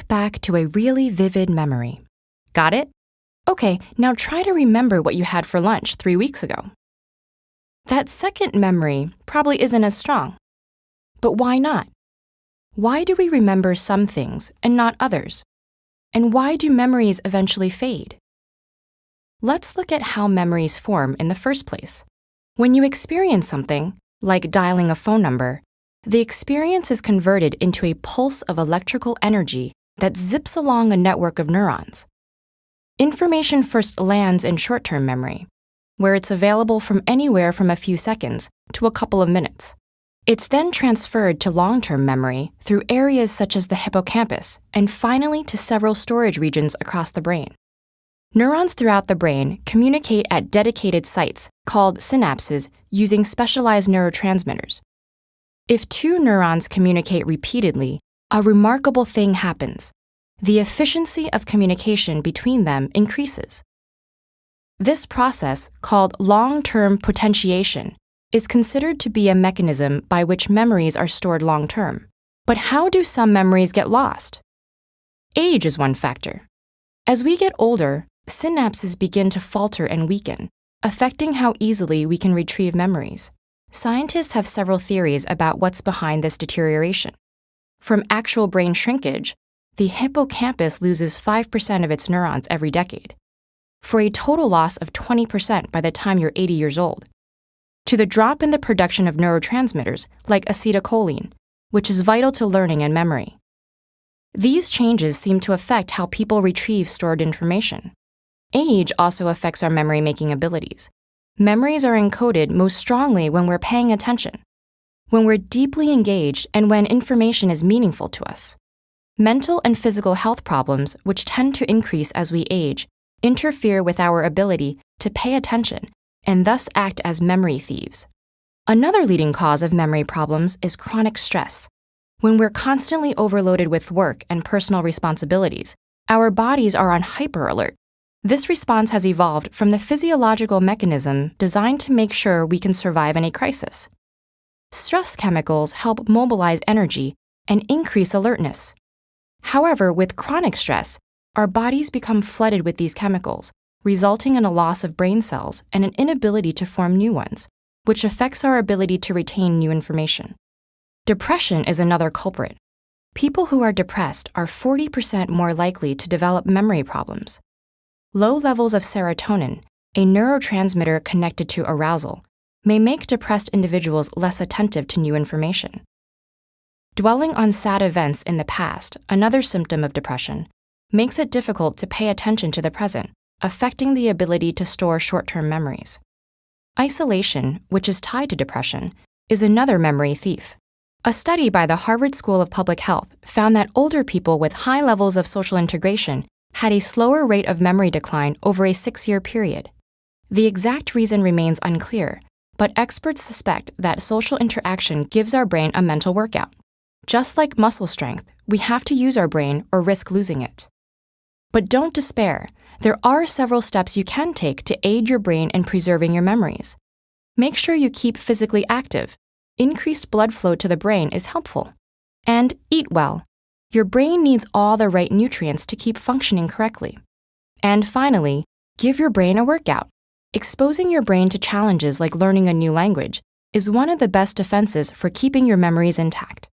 back to a really vivid memory. Got it? Okay, now try to remember what you had for lunch 3 weeks ago. That second memory probably isn't as strong. But why not? Why do we remember some things and not others? And why do memories eventually fade? Let's look at how memories form in the first place. When you experience something, like dialing a phone number, the experience is converted into a pulse of electrical energy that zips along a network of neurons. Information first lands in short-term memory, where it's available from anywhere from a few seconds to a couple of minutes. It's then transferred to long-term memory through areas such as the hippocampus and finally to several storage regions across the brain. Neurons throughout the brain communicate at dedicated sites called synapses using specialized neurotransmitters. If two neurons communicate repeatedly, a remarkable thing happens. The efficiency of communication between them increases. This process, called long-term potentiation, is considered to be a mechanism by which memories are stored long-term. But how do some memories get lost? Age is one factor. As we get older, synapses begin to falter and weaken, affecting how easily we can retrieve memories. Scientists have several theories about what's behind this deterioration. From actual brain shrinkage, the hippocampus loses 5% of its neurons every decade, for a total loss of 20% by the time you're 80 years old, to the drop in the production of neurotransmitters like acetylcholine, which is vital to learning and memory. These changes seem to affect how people retrieve stored information. Age also affects our memory-making abilities. Memories are encoded most strongly when we're paying attention, when we're deeply engaged, and when information is meaningful to us. Mental and physical health problems, which tend to increase as we age, interfere with our ability to pay attention and thus act as memory thieves. Another leading cause of memory problems is chronic stress. When we're constantly overloaded with work and personal responsibilities, our bodies are on hyper-alert. This response has evolved from the physiological mechanism designed to make sure we can survive in a crisis. Stress chemicals help mobilize energy and increase alertness. However, with chronic stress, our bodies become flooded with these chemicals, resulting in a loss of brain cells and an inability to form new ones, which affects our ability to retain new information. Depression is another culprit. People who are depressed are 40% more likely to develop memory problems. Low levels of serotonin, a neurotransmitter connected to arousal, may make depressed individuals less attentive to new information. Dwelling on sad events in the past, another symptom of depression, makes it difficult to pay attention to the present, affecting the ability to store short-term memories. Isolation, which is tied to depression, is another memory thief. A study by the Harvard School of Public Health found that older people with high levels of social integration had a slower rate of memory decline over a 6-year period. The exact reason remains unclear, but experts suspect that social interaction gives our brain a mental workout. Just like muscle strength, we have to use our brain or risk losing it. But don't despair. There are several steps you can take to aid your brain in preserving your memories. Make sure you keep physically active. Increased blood flow to the brain is helpful. And eat well. Your brain needs all the right nutrients to keep functioning correctly. And finally, give your brain a workout. Exposing your brain to challenges like learning a new language is one of the best defenses for keeping your memories intact.